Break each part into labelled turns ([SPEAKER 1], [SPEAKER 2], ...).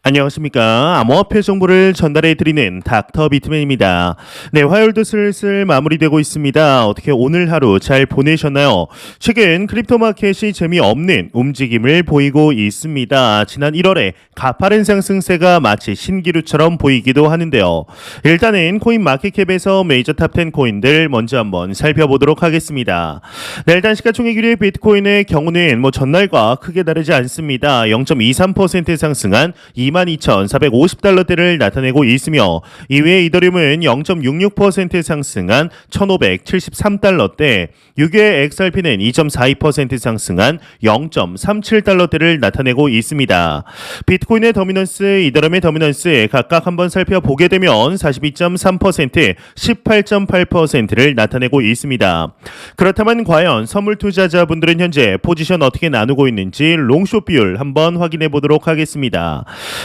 [SPEAKER 1] 안녕하십니까. 암호화폐 정보를 전달해 드리는 닥터 비트맨입니다. 네, 화요일도 슬슬 마무리되고 있습니다. 어떻게 오늘 하루 잘 보내셨나요? 최근 크립토 마켓이 재미없는 움직임을 보이고 있습니다. 지난 1월에 가파른 상승세가 마치 신기루처럼 보이기도 하는데요. 일단은 코인 마켓캡에서 메이저 탑10 코인들 먼저 한번 살펴보도록 하겠습니다. 네, 일단 시가총액 1위 비트코인의 경우는 전날과 크게 다르지 않습니다. 0.23% 상승한 22,450달러대를 나타내고 있으며 이외에 이더리움은 0.66% 상승한 1,573달러대, 6위의 XRP는 2.42% 상승한 0.37달러대를 나타내고 있습니다. 비트코인의 더미넌스, 이더리움의 더미넌스 각각 한번 살펴보게 되면 42.3%, 18.8%를 나타내고 있습니다. 그렇다면 과연 선물 투자자분들은 현재 포지션 어떻게 나누고 있는지 롱숏 비율 한번 확인해 보도록 하겠습니다.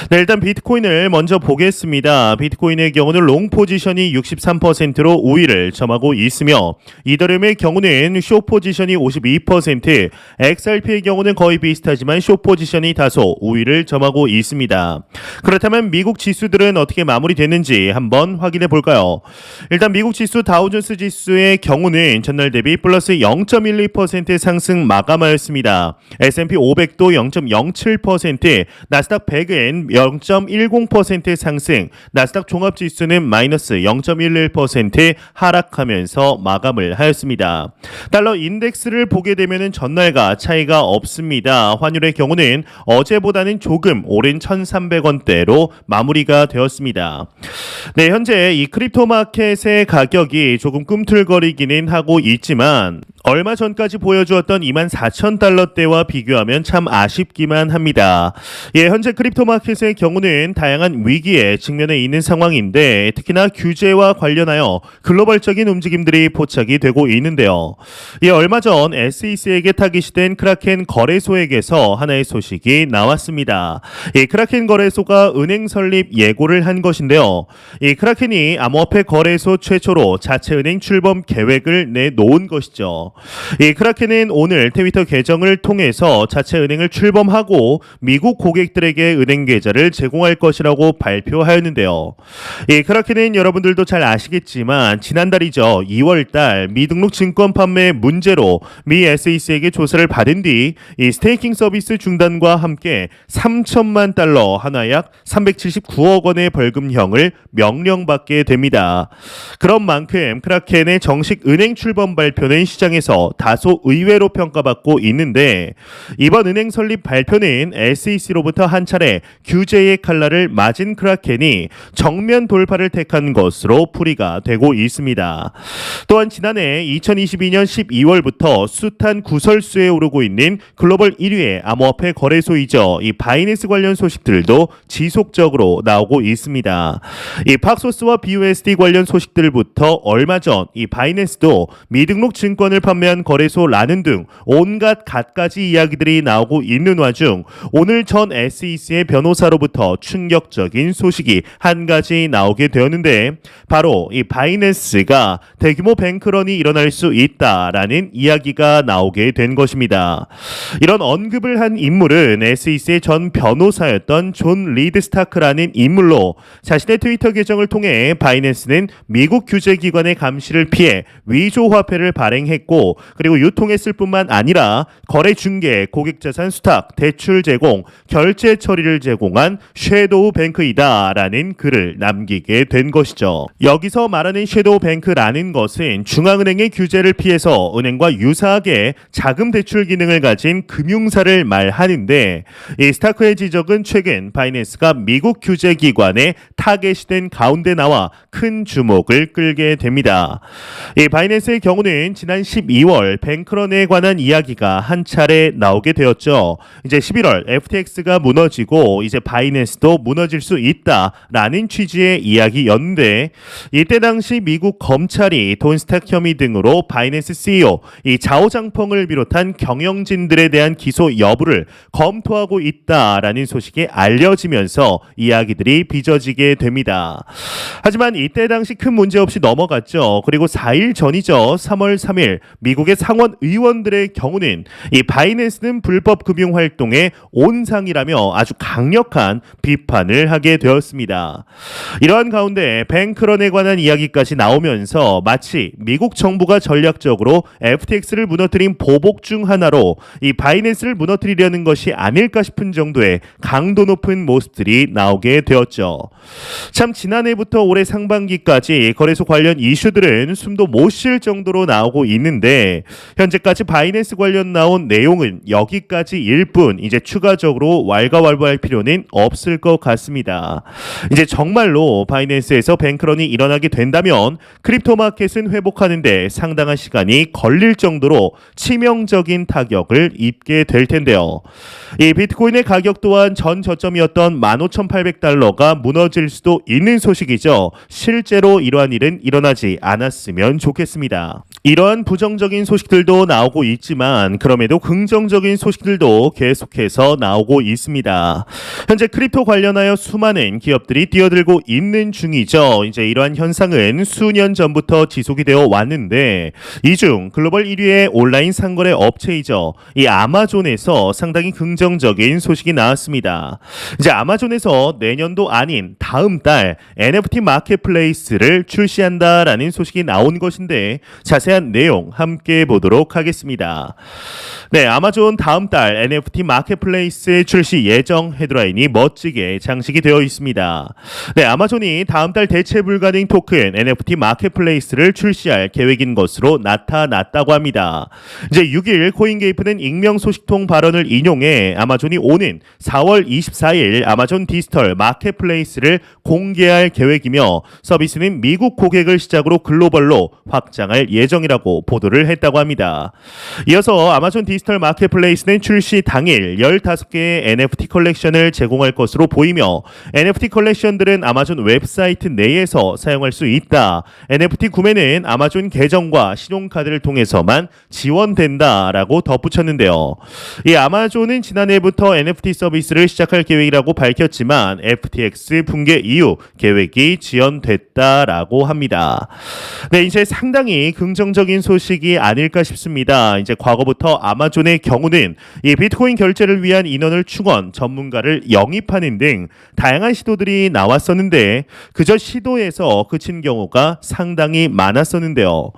[SPEAKER 1] 네, 일단 비트코인을 먼저 보겠습니다. 비트코인의 경우는 롱 포지션이 63%로 우위를 점하고 있으며 이더리움의 경우는 숏 포지션이 52%, XRP의 경우는 거의 비슷하지만 숏 포지션이 다소 우위를 점하고 있습니다. 그렇다면 미국 지수들은 어떻게 마무리됐는지 한번 확인해 볼까요? 일단 미국 지수 다우존스 지수의 경우는 전날 대비 플러스 0.12% 상승 마감하였습니다. S&P 500도 0.07%, 나스닥 100은 0.10% 상승, 나스닥 종합지수는 마이너스 0.11% 하락하면서 마감을 하였습니다. 달러 인덱스를 보게 되면 전날과 차이가 없습니다. 환율의 경우는 어제보다는 조금 오른 1,300원대로 마무리가 되었습니다. 네, 현재 이 크립토 마켓의 가격이 조금 꿈틀거리기는 하고 있지만 얼마 전까지 보여주었던 24,000달러대와 비교하면 참 아쉽기만 합니다. 예, 현재 크립토 마켓의 경우는 다양한 위기에 직면해 있는 상황인데 특히나 규제와 관련하여 글로벌적인 움직임들이 포착이 되고 있는데요. 예, 얼마 전 SEC에게 타깃된 크라켄 거래소에게서 하나의 소식이 나왔습니다. 이 크라켄 거래소가 은행 설립 예고를 한 것인데요. 이 크라켄이 암호화폐 거래소 최초로 자체 은행 출범 계획을 내놓은 것이죠. 이 크라켄은 오늘 트위터 계정을 통해서 자체 은행을 출범하고 미국 고객들에게 은행 계좌를 제공할 것이라고 발표하였는데요. 이 크라켄은 여러분들도 잘 아시겠지만 지난달이죠. 2월달 미등록 증권 판매 문제로 미 SEC에게 조사를 받은 뒤 이 스테이킹 서비스 중단과 함께 3천만 달러 하나 약 379억 원의 벌금형을 명령받게 됩니다. 그런 만큼 크라켄의 정식 은행 출범 발표는 시장에서 다소 의외로 평가받고 있는데 이번 은행 설립 발표는 SEC로부터 한 차례 규제의 칼날을 맞은 크라켄이 정면 돌파를 택한 것으로 풀이가 되고 있습니다. 또한 지난해 2022년 12월부터 숱한 구설수에 오르고 있는 글로벌 1위의 암호화폐 거래소이죠. 이 바이낸스 관련 소식들도 지속적으로 나오고 있습니다. 이 팍소스와 BUSD 관련 소식들부터 얼마 전 이 바이낸스도 미등록 증권을 판매한 거래소라는 등 온갖 갖가지 이야기들이 나오고 있는 와중 오늘 전 SEC의 변호사로부터 충격적인 소식이 한 가지 나오게 되었는데 바로 이 바이낸스가 대규모 뱅크런이 일어날 수 있다라는 이야기가 나오게 된 것입니다. 이런 언급을 한 인물은 SEC의 전 변호사였던 존 리드 스타크라는 인물로 자신의 트위터 계정을 통해 바이낸스는 미국 규제기관의 감시를 피해 위조 화폐를 발행했고 그리고 유통했을 뿐만 아니라 거래 중개, 고객자산 수탁, 대출 제공, 결제 처리를 제공한 섀도우 뱅크이다라는 글을 남기게 된 것이죠. 여기서 말하는 섀도우 뱅크라는 것은 중앙은행의 규제를 피해서 은행과 유사하게 자금 대출 기능을 가진 금융사를 말하는데 이 스타크의 지적은 최근 바이낸스가 미국 규제기관의 타겟이 된 가운데 나와 큰 주목을 끌게 됩니다. 이 바이낸스의 경우는 지난 12월 뱅크런에 관한 이야기가 한 차례 나오게 되었죠. 이제 11월 FTX가 무너지고 이제 바이낸스도 무너질 수 있다라는 취지의 이야기였는데 이때 당시 미국 검찰이 돈스탁 혐의 등으로 바이낸스 CEO 이 자오장펑을 비롯한 경영진들에 대한 기소 여부를 검토하고 있다라는 소식이 알려지면서 이야기들이 빚어지게 됩니다. 하지만 이때 당시 큰 문제 없이 넘어갔죠. 그리고 4일 전이죠. 3월 3일 미국의 상원 의원들의 경우는 이 바이낸스는 불법 금융 활동의 온상이라며 아주 강력한 비판을 하게 되었습니다. 이러한 가운데 뱅크런에 관한 이야기까지 나오면서 마치 미국 정부가 전략적으로 FTX를 무너뜨린 보복 중 하나로 이 바이낸스를 무너뜨리려는 것이 아닐까 싶은 정도의 강도 높은 모습들이 나오게 되었죠. 참 지난해부터 올해 상반기까지 거래소 관련 이슈들은 숨도 못 쉴 정도로 나오고 있는데 현재까지 바이낸스 관련 나온 내용은 여기까지일 뿐 이제 추가적으로 왈가왈부할 필요는 없을 것 같습니다. 이제 정말로 바이낸스에서 뱅크런이 일어나게 된다면 크립토 마켓은 회복하는데 상당한 시간이 걸릴 정도로 치명적인 타격을 입게 될 텐데요. 이 비트코인의 가격 또한 전 저점이었던 15,800달러가 무너질 수도 있는 소식이죠. 실제로 이러한 일은 일어나지 않았으면 좋겠습니다. 이러한 부정적인 소식들도 나오고 있지만 그럼에도 긍정적인 소식들도 계속해서 나오고 있습니다. 현재 크립토 관련하여 수많은 기업들이 뛰어들고 있는 중이죠. 이제 이러한 현상은 수년 전부터 지속이 되어 왔는데 이 중 글로벌 1위의 온라인 상거래 업체이죠. 이 아마존에서 상당히 긍정적인 소식이 나왔습니다. 이제 아마존에서 내년도 아닌 다음 달 NFT 마켓플레이스를 출시한다라는 소식이 나온 것인데 자세한 내용 함께 보도록 하겠습니다. 네, 아마존 다음 달 NFT 마켓플레이스 출시 예정 헤드라인이 멋지게 장식이 되어 있습니다. 네, 아마존이 다음 달 대체 불가능 토큰 NFT 마켓플레이스를 출시할 계획인 것으로 나타났다고 합니다. 이제 6일 코인게이프는 익명 소식통 발언을 인용해 아마존이 오는 4월 24일 아마존 디지털 마켓플레이스를 공개할 계획이며 서비스는 미국 고객을 시작으로 글로벌로 확장할 예정이라고 보도를 했다고 합니다. 이어서 아마존 디지털 마켓플레이스는 출시 당일 15개의 NFT 컬렉션을 제공할 것으로 보이며 NFT 컬렉션들은 아마존 웹사이트 내에서 사용할 수 있다. NFT 구매는 아마존 계정과 신용카드를 통해서만 지원된다라고 덧붙였는데요. 이 아마존은 지난해부터 NFT 서비스를 시작할 계획이라고 밝혔지만 FTX 붕괴 이후 계획이 지연됐다라고 합니다. 네, 이제 상당히 긍정적인 소식이 아닐까 싶습니다. 이제 과거부터 아마존의 경우는 이 비트코인 결제를 위한 인원을 충원, 전문가를 영입하는 등 다양한 시도들이 나왔었는데 그저 시도에서 그친 경우가 상당히 많았었는데요.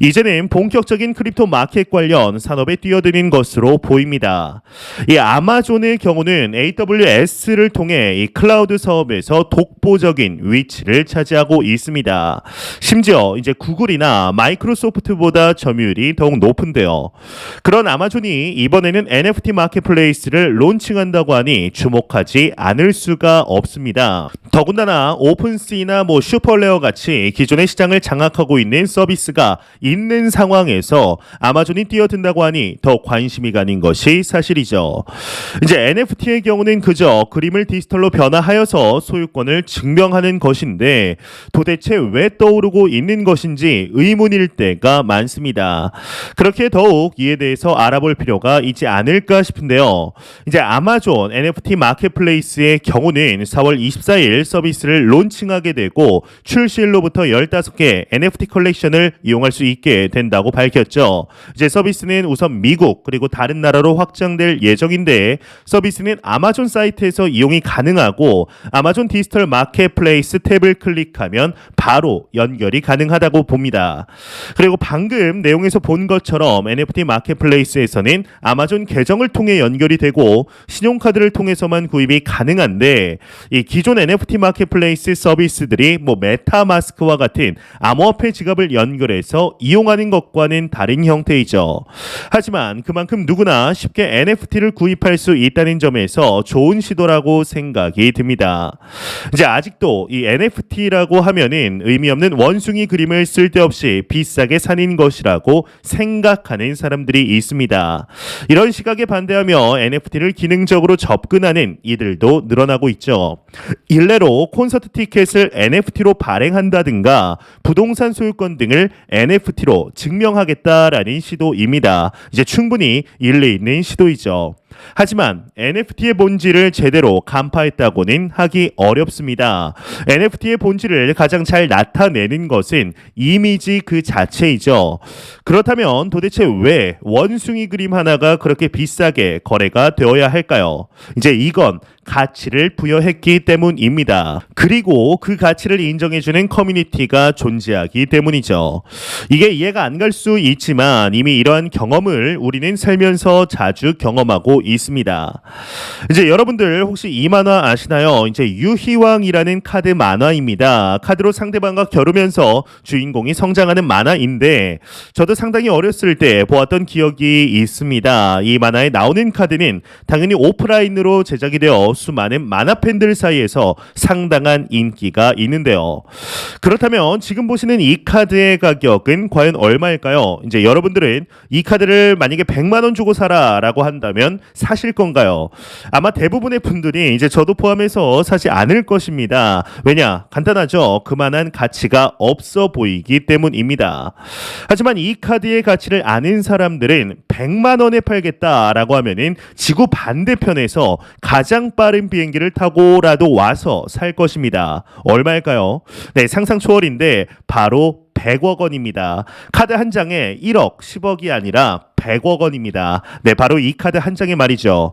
[SPEAKER 1] 이제는 본격적인 크립토 마켓 관련 산업에 뛰어드는 것으로 보입니다. 이 아마존의 경우는 AWS를 통해 이 클라우드 사업에서 독보적인 위치를 차지하고 있습니다. 심지어 이제 구글이나 마이크로소프트보다 점유율이 더욱 높은데요. 그런 아마존이 이번에는 NFT 마켓플레이스를 론칭한다고 하니 주목하지 않을 수가 없습니다. 더군다나 오픈시나 슈퍼레어 같이 기존의 시장을 장악하고 있는 서비스가 있는 상황에서 아마존이 뛰어든다고 하니 더 관심이 가는 것이 사실이죠. 이제 NFT의 경우는 그저 그림을 디지털로 변화하여서 소유권을 증명하는 것인데 도대체 왜 떠오르고 있는 것인지 의문일 때가 많습니다. 그렇게 더욱 이에 대해서 알아볼 필요가 있지 않을까 싶은데요. 이제 아마존 NFT 마켓플레이스의 경우는 4월 24일 서비스를 론칭하게 되고 출시일로부터 15개 NFT 컬렉션을 이용할 수 있게 된다고 밝혔죠. 이제 서비스는 우선 미국 그리고 다른 나라로 확장될 예정인데 서비스는 아마존 사이트에서 이용이 가능하고 아마존 디지털 마켓플레이스 탭을 클릭하면 바로 연결이 가능하다고 봅니다. 그리고 방금 내용에서 본 것처럼 NFT 마켓플레이스에서는 아마존 계정을 통해 연결이 되고 신용카드를 통해서만 구입이 가능한데 이 기존 NFT 마켓플레이스 서비스들이 메타마스크와 같은 암호화폐 지갑을 연결해서 이용하는 것과는 다른 형태이죠. 하지만 그만큼 누구나 쉽게 NFT를 구입할 수 있다는 점에서 좋은 시도라고 생각이 듭니다. 이제 아직도 이 NFT라고 하면은 의미 없는 원숭이 그림을 쓸데없이 비싸게 사는 것이라고 생각하는 사람들이 있습니다. 이런 시각에 반대하며 NFT를 기능적으로 접근하는 이들도 늘어나고 있죠. 일례로 콘서트 티켓을 NFT로 발행한다든가 부동산 소유권 등을 NFT로 증명하겠다라는 시도입니다. 이제 충분히 일리 있는 시도이죠. 하지만 NFT의 본질을 제대로 간파했다고는 하기 어렵습니다. NFT의 본질을 가장 잘 나타내는 것은 이미지 그 자체이죠. 그렇다면 도대체 왜 원숭이 그림 하나가 그렇게 비싸게 거래가 되어야 할까요? 이제 이건 가치를 부여했기 때문입니다. 그리고 그 가치를 인정해주는 커뮤니티가 존재하기 때문이죠. 이게 이해가 안 갈 수 있지만 이미 이러한 경험을 우리는 살면서 자주 경험하고 있습니다. 이제 여러분들 혹시 이 만화 아시나요? 이제 유희왕이라는 카드 만화입니다. 카드로 상대방과 겨루면서 주인공이 성장하는 만화인데 저도 상당히 어렸을 때 보았던 기억이 있습니다. 이 만화에 나오는 카드는 당연히 오프라인으로 제작이 되어 수많은 만화 팬들 사이에서 상당한 인기가 있는데요. 그렇다면 지금 보시는 이 카드의 가격은 과연 얼마일까요? 이제 여러분들은 이 카드를 만약에 100만 원 주고 사라라고 한다면 사실 건가요? 아마 대부분의 분들이 이제 저도 포함해서 사지 않을 것입니다. 왜냐? 간단하죠. 그만한 가치가 없어 보이기 때문입니다. 하지만 이 카드의 가치를 아는 사람들은 100만 원에 팔겠다라고 하면은 지구 반대편에서 가장 빠른 비행기를 타고라도 와서 살 것입니다. 얼마일까요? 네, 상상 초월인데 바로 100억 원입니다. 카드 한 장에 1억, 10억이 아니라 100억 원입니다. 네, 바로 이 카드 한 장의 말이죠.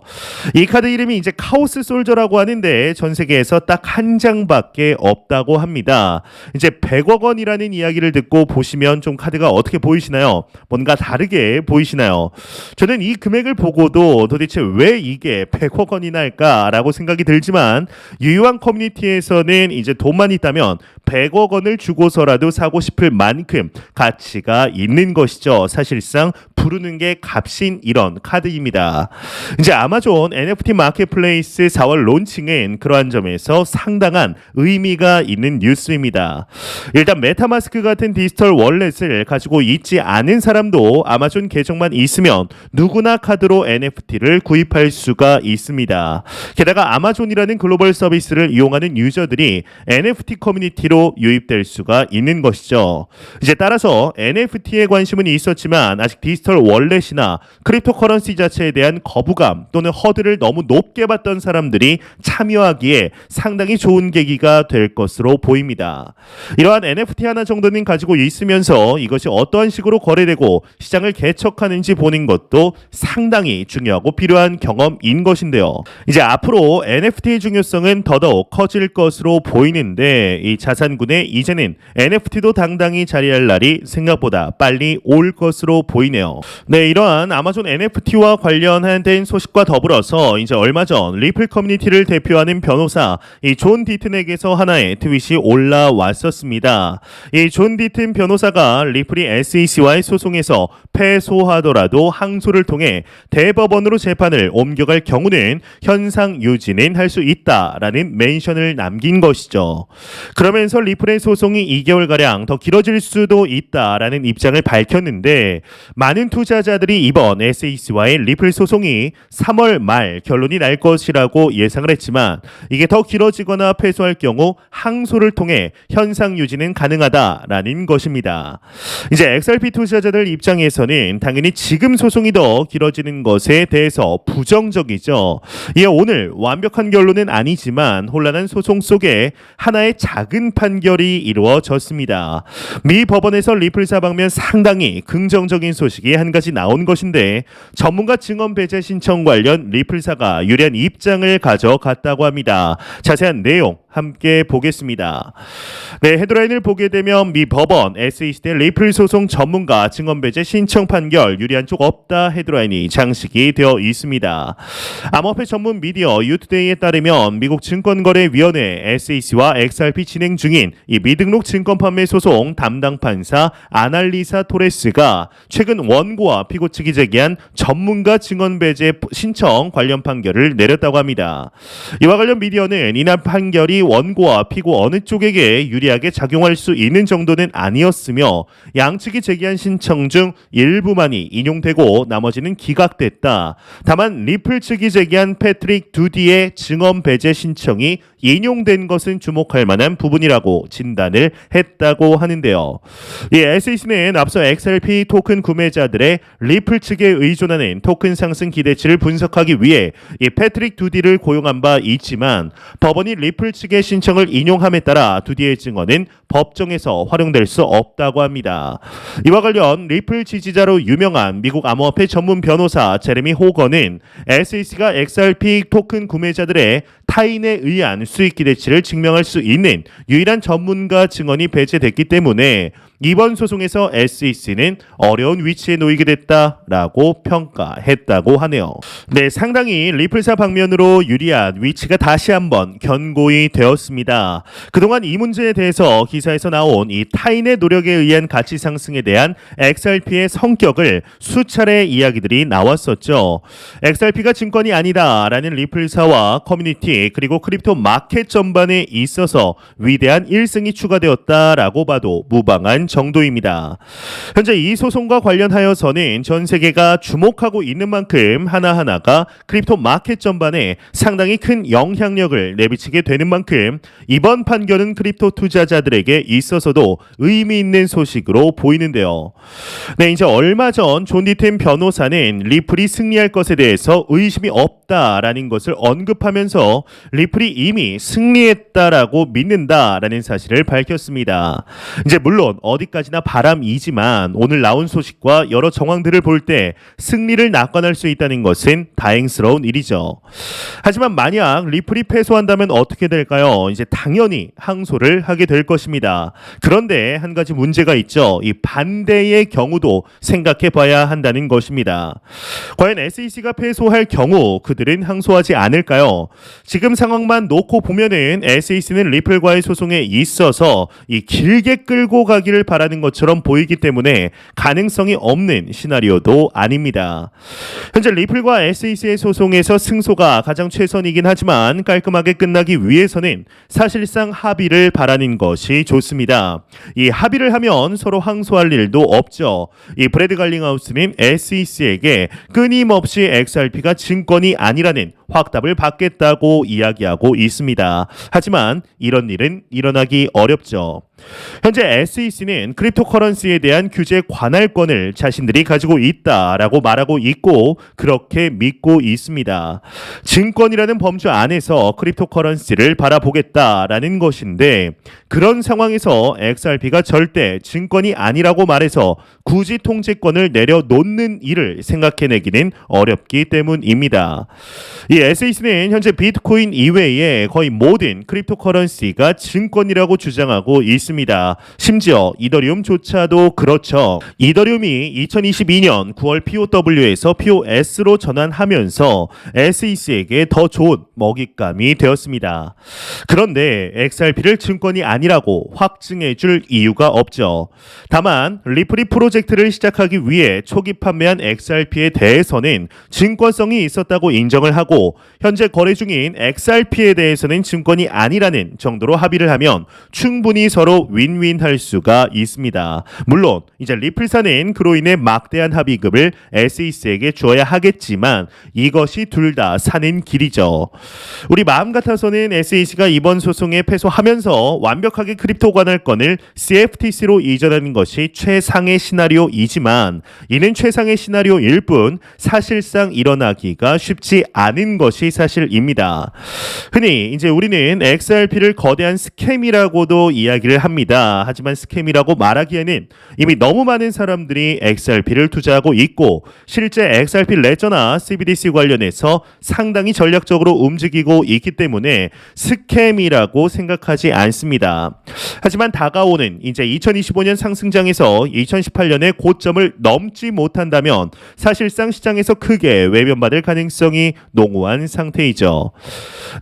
[SPEAKER 1] 이 카드 이름이 이제 카오스 솔저라고 하는데 전 세계에서 딱 한 장밖에 없다고 합니다. 이제 100억 원이라는 이야기를 듣고 보시면 좀 카드가 어떻게 보이시나요? 뭔가 다르게 보이시나요? 저는 이 금액을 보고도 도대체 왜 이게 100억 원이나 할까라고 생각이 들지만 유희왕 커뮤니티에서는 이제 돈만 있다면 100억 원을 주고서라도 사고 싶을 만큼 가치가 있는 것이죠. 사실상 부르는 게 값인 이런 카드입니다. 이제 아마존 NFT 마켓플레이스 4월 론칭은 그러한 점에서 상당한 의미가 있는 뉴스입니다. 일단 메타마스크 같은 디지털 월렛을 가지고 있지 않은 사람도 아마존 계정만 있으면 누구나 카드로 NFT를 구입할 수가 있습니다. 게다가 아마존이라는 글로벌 서비스를 이용하는 유저들이 NFT 커뮤니티로 유입될 수가 있는 것이죠. 이제 따라서 NFT에 관심은 있었지만 아직 디지털 월렛이나 크립토커런시 자체에 대한 거부감 또는 허들을 너무 높게 봤던 사람들이 참여하기에 상당히 좋은 계기가 될 것으로 보입니다. 이러한 NFT 하나 정도는 가지고 있으면서 이것이 어떠한 식으로 거래되고 시장을 개척하는지 보는 것도 상당히 중요하고 필요한 경험인 것인데요. 이제 앞으로 NFT의 중요성은 더더욱 커질 것으로 보이는데 이 자산군에 이제는 NFT도 당당히 자리할 날이 생각보다 빨리 올 것으로 보이네요. 네, 이러한 아마존 NFT와 관련된 소식과 더불어서 이제 얼마 전 리플 커뮤니티를 대표하는 변호사 이 존 디튼에게서 하나의 트윗이 올라왔었습니다. 이 존 디튼 변호사가 리플이 SEC와의 소송에서 패소하더라도 항소를 통해 대법원으로 재판을 옮겨갈 경우는 현상 유지는 할 수 있다라는 멘션을 남긴 것이죠. 그러면서 리플의 소송이 2개월가량 더 길어질 수도 있다라는 입장을 밝혔는데 많은 투자자들이 이번 SEC와의 리플 소송이 3월 말 결론이 날 것이라고 예상을 했지만 이게 더 길어지거나 패소할 경우 항소를 통해 현상 유지는 가능하다라는 것입니다. 이제 XRP 투자자들 입장에서는 당연히 지금 소송이 더 길어지는 것에 대해서 부정적이죠. 이에 오늘 완벽한 결론은 아니지만 혼란한 소송 속에 하나의 작은 판결이 이루어졌습니다. 미 법원에서 리플 사방면 상당히 긍정적인 소식이 한 가지 나온 것인데 전문가 증언 배제 신청 관련 리플사가 유리한 입장을 가져갔다고 합니다. 자세한 내용 함께 보겠습니다. 네, 헤드라인을 보게 되면 미 법원 SEC 대 리플 소송 전문가 증언 배제 신청 판결 유리한 쪽 없다 헤드라인이 장식이 되어 있습니다. 암호화폐 전문 미디어 유투데이에 따르면 미국 증권거래위원회 SEC와 XRP 진행 중인 이 미등록 증권 판매 소송 담당 판사 아날리사 토레스가 최근 원고와 피고 측이 제기한 전문가 증언 배제 신청 관련 판결을 내렸다고 합니다. 이와 관련 미디어는 이날 판결이 원고와 피고 어느 쪽에게 유리하게 작용할 수 있는 정도는 아니었으며 양측이 제기한 신청 중 일부만이 인용되고 나머지는 기각됐다. 다만 리플 측이 제기한 패트릭 두디의 증언 배제 신청이 인용된 것은 주목할 만한 부분이라고 진단을 했다고 하는데요. 이 SEC는 앞서 XRP 토큰 구매자들의 리플 측에 의존하는 토큰 상승 기대치를 분석하기 위해 이 패트릭 두디를 고용한 바 있지만 법원이 리플 측의 신청을 인용함에 따라 두디의 증언은 법정에서 활용될 수 없다고 합니다. 이와 관련 리플 지지자로 유명한 미국 암호화폐 전문 변호사 제레미 호거는 SEC가 XRP 토큰 구매자들의 타인에 의한 수익 기대치를 증명할 수 있는 유일한 전문가 증언이 배제됐기 때문에 이번 소송에서 SEC는 어려운 위치에 놓이게 됐다라고 평가했다고 하네요. 네, 상당히 리플사 방면으로 유리한 위치가 다시 한번 견고히 되었습니다. 그동안 이 문제에 대해서 기사에서 나온 이 타인의 노력에 의한 가치 상승에 대한 XRP의 성격을 수차례 이야기들이 나왔었죠. XRP가 증권이 아니다라는 리플사와 커뮤니티 그리고 크립토 마켓 전반에 있어서 위대한 1승이 추가되었다라고 봐도 무방한 정도입니다. 현재 이 소송과 관련하여서는 전 세계가 주목하고 있는 만큼 하나하나가 크립토 마켓 전반에 상당히 큰 영향력을 내비치게 되는 만큼 이번 판결은 크립토 투자자들에게 있어서도 의미 있는 소식으로 보이는데요. 네, 이제 얼마 전 존 디템 변호사는 리플이 승리할 것에 대해서 의심이 없다라는 것을 언급하면서 리플이 이미 승리했다라고 믿는다라는 사실을 밝혔습니다. 이제 물론 어디까지나 바람이지만 오늘 나온 소식과 여러 정황들을 볼 때 승리를 낙관할 수 있다는 것은 다행스러운 일이죠. 하지만 만약 리플이 패소한다면 어떻게 될까요? 이제 당연히 항소를 하게 될 것입니다. 그런데 한 가지 문제가 있죠. 이 반대의 경우도 생각해 봐야 한다는 것입니다. 과연 SEC가 패소할 경우 그들은 항소하지 않을까요? 지금 상황만 놓고 보면은 SEC는 리플과의 소송에 있어서 이 길게 끌고 가기를 바라는 것처럼 보이기 때문에 가능성이 없는 시나리오도 아닙니다. 현재 리플과 SEC의 소송에서 승소가 가장 최선이긴 하지만 깔끔하게 끝나기 위해서는 사실상 합의를 바라는 것이 좋습니다. 이 합의를 하면 서로 항소할 일도 없죠. 이 브래드 갈링하우스는 SEC에게 끊임없이 XRP가 증권이 아니라는 확답을 받겠다고 이야기하고 있습니다. 하지만 이런 일은 일어나기 어렵죠. 현재 SEC는 크립토커런시에 대한 규제 관할권을 자신들이 가지고 있다라고 말하고 있고 그렇게 믿고 있습니다. 증권이라는 범주 안에서 크립토커런시를 바라보겠다라는 것인데 그런 상황에서 XRP가 절대 증권이 아니라고 말해서 굳이 통제권을 내려놓는 일을 생각해내기는 어렵기 때문입니다. 이 SEC는 현재 비트코인 이외에 거의 모든 크립토커런시가 증권이라고 주장하고 있습니다. 심지어 이더리움조차도 그렇죠. 이더리움이 2022년 9월 POW에서 POS로 전환하면서 SEC에게 더 좋은 먹잇감이 되었습니다. 그런데 XRP를 증권이 아니라고 확증해줄 이유가 없죠. 다만 리플이 프로젝트를 시작하기 위해 초기 판매한 XRP에 대해서는 증권성이 있었다고 인정을 하고 현재 거래 중인 XRP에 대해서는 증권이 아니라는 정도로 합의를 하면 충분히 서로 윈윈할 수가 있습니다. 물론 이제 리플사는 그로 인해 막대한 합의금을 SEC에게 주어야 하겠지만 이것이 둘 다 사는 길이죠. 우리 마음 같아서는 SEC가 이번 소송에 패소하면서 완벽하게 크립토 관할권을 CFTC로 이전하는 것이 최상의 시나리오이지만 이는 최상의 시나리오일 뿐 사실상 일어나기가 쉽지 않은 것이 사실입니다. 흔히 이제 우리는 XRP를 거대한 스캠이라고도 이야기를 합니다. 하지만 스캠이라고 말하기에는 이미 너무 많은 사람들이 XRP를 투자하고 있고 실제 XRP 레저나 CBDC 관련해서 상당히 전략적으로 움직이고 있기 때문에 스캠이라고 생각하지 않습니다. 하지만 다가오는 이제 2025년 상승장에서 2018년 전년의 고점을 넘지 못한다면 사실상 시장에서 크게 외면받을 가능성이 농후한 상태이죠.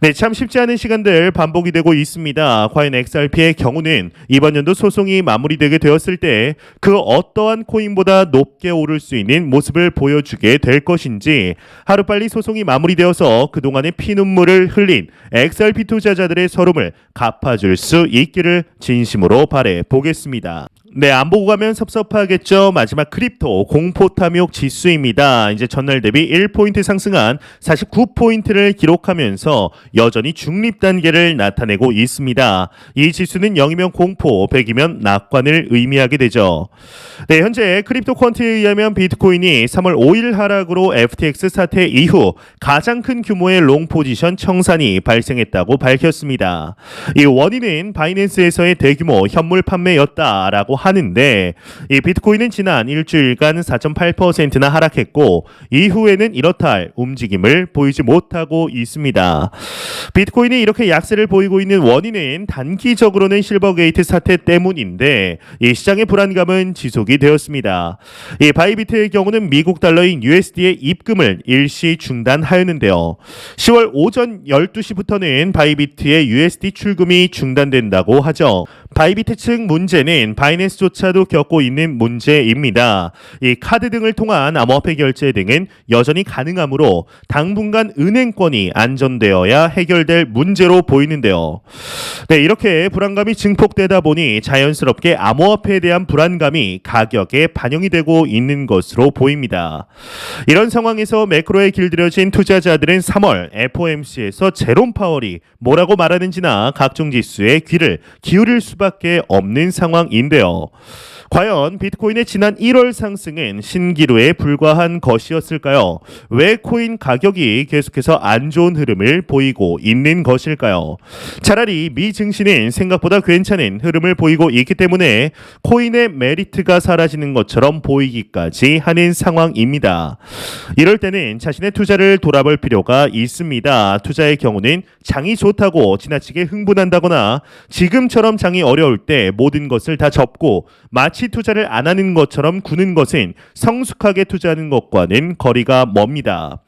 [SPEAKER 1] 네, 참 쉽지 않은 시간들 반복이 되고 있습니다. 과연 XRP의 경우는 이번 연도 소송이 마무리되게 되었을 때 그 어떠한 코인보다 높게 오를 수 있는 모습을 보여주게 될 것인지, 하루빨리 소송이 마무리되어서 그동안의 피눈물을 흘린 XRP 투자자들의 서름을 갚아줄 수 있기를 진심으로 바라보겠습니다. 네, 안 보고 가면 섭섭하겠죠. 마지막 크립토 공포 탐욕 지수입니다. 이제 전날 대비 1포인트 상승한 49포인트를 기록하면서 여전히 중립 단계를 나타내고 있습니다. 이 지수는 0이면 공포, 100이면 낙관을 의미하게 되죠. 네, 현재 크립토 퀀트에 의하면 비트코인이 3월 5일 하락으로 FTX 사태 이후 가장 큰 규모의 롱 포지션 청산이 발생했다고 밝혔습니다. 이 원인은 바이낸스에서의 대규모 현물 판매였다라고 하는데, 이 비트코인은 지난 일주일간 4.8%나 하락했고 이후에는 이렇다 할 움직임을 보이지 못하고 있습니다. 비트코인이 이렇게 약세를 보이고 있는 원인은 단기적으로는 실버게이트 사태 때문인데, 이 시장의 불안감은 지속이 되었습니다. 이 바이비트의 경우는 미국 달러인 USD의 입금을 일시 중단하였는데요. 10월 오전 12시부터는 바이비트의 USD 출금이 중단된다고 하죠. 바이비트 측 문제는 바이낸스조차도 겪고 있는 문제입니다. 이 카드 등을 통한 암호화폐 결제 등은 여전히 가능하므로 당분간 은행권이 안전되어야 해결될 문제로 보이는데요. 네, 이렇게 불안감이 증폭되다 보니 자연스럽게 암호화폐에 대한 불안감이 가격에 반영이 되고 있는 것으로 보입니다. 이런 상황에서 매크로에 길들여진 투자자들은 3월 FOMC에서 제롬 파월이 뭐라고 말하는지나 각종 지수에 귀를 기울일 수밖에 없는 상황인데요. 과연 비트코인의 지난 1월 상승은 신기루에 불과한 것이었을까요? 왜 코인 가격이 계속해서 안 좋은 흐름을 보이고 있는 것일까요? 차라리 미 증시는 생각보다 괜찮은 흐름을 보이고 있기 때문에 코인의 메리트가 사라지는 것처럼 보이기까지 하는 상황입니다. 이럴 때는 자신의 투자를 돌아볼 필요가 있습니다. 투자의 경우는 장이 좋다고 지나치게 흥분한다거나 지금처럼 장이 어려울 때 모든 것을 다 접고 마치 투자를 안 하는 것처럼 구는 것은 성숙하게 투자하는 것과는 거리가 멉니다.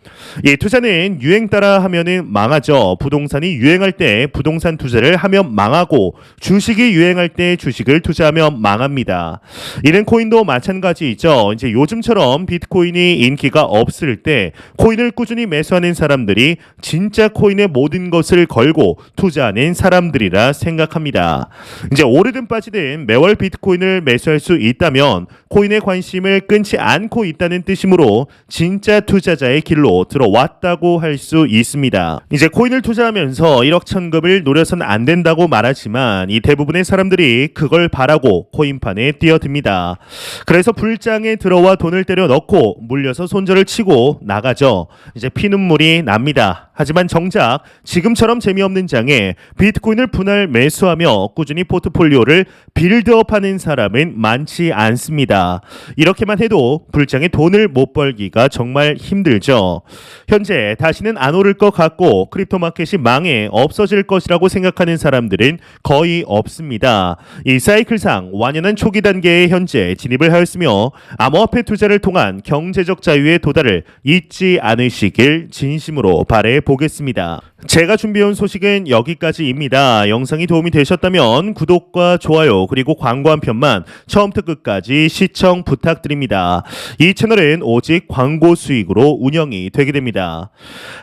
[SPEAKER 1] 이 투자는 유행 따라 하면은 망하죠. 부동산이 유행할 때 부동산 투자를 하면 망하고 주식이 유행할 때 주식을 투자하면 망합니다. 이런 코인도 마찬가지이죠. 이제 요즘처럼 비트코인이 인기가 없을 때 코인을 꾸준히 매수하는 사람들이 진짜 코인의 모든 것을 걸고 투자하는 사람들이라 생각합니다. 이제 오르든 빠지든 매월 비트코인을 매수할 수 있다면 코인의 관심을 끊지 않고 있다는 뜻이므로 진짜 투자자의 길로 들어왔다고 할 수 있습니다. 이제 코인을 투자하면서 1억 천금을 노려선 안 된다고 말하지만 이 대부분의 사람들이 그걸 바라고 코인판에 뛰어듭니다. 그래서 불장에 들어와 돈을 때려 넣고 물려서 손절을 치고 나가죠. 이제 피눈물이 납니다. 하지만 정작 지금처럼 재미없는 장에 비트코인을 분할 매수하며 꾸준히 포트폴리오를 빌드업하는 사람은 많지 않습니다. 이렇게만 해도 불장에 돈을 못 벌기가 정말 힘들죠. 현재 다시는 안 오를 것 같고 크립토 마켓이 망해 없어질 것이라고 생각하는 사람들은 거의 없습니다. 이 사이클상 완연한 초기 단계에 현재 진입을 하였으며 암호화폐 투자를 통한 경제적 자유의 도달을 잊지 않으시길 진심으로 바라보겠습니다. 제가 준비해온 소식은 여기까지입니다. 영상이 도움이 되셨다면 구독과 좋아요 그리고 광고 한 편만 처음부터 끝까지 시청 부탁드립니다. 이 채널은 오직 광고 수익으로 운영이 되게 됩니다.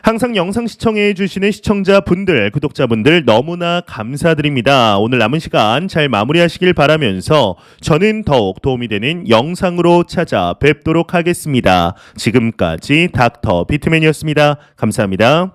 [SPEAKER 1] 항상 영상 시청해 주시는 시청자분들, 구독자분들 너무나 감사드립니다. 오늘 남은 시간 잘 마무리하시길 바라면서 저는 더욱 도움이 되는 영상으로 찾아뵙도록 하겠습니다. 지금까지 닥터 비트맨이었습니다. 감사합니다.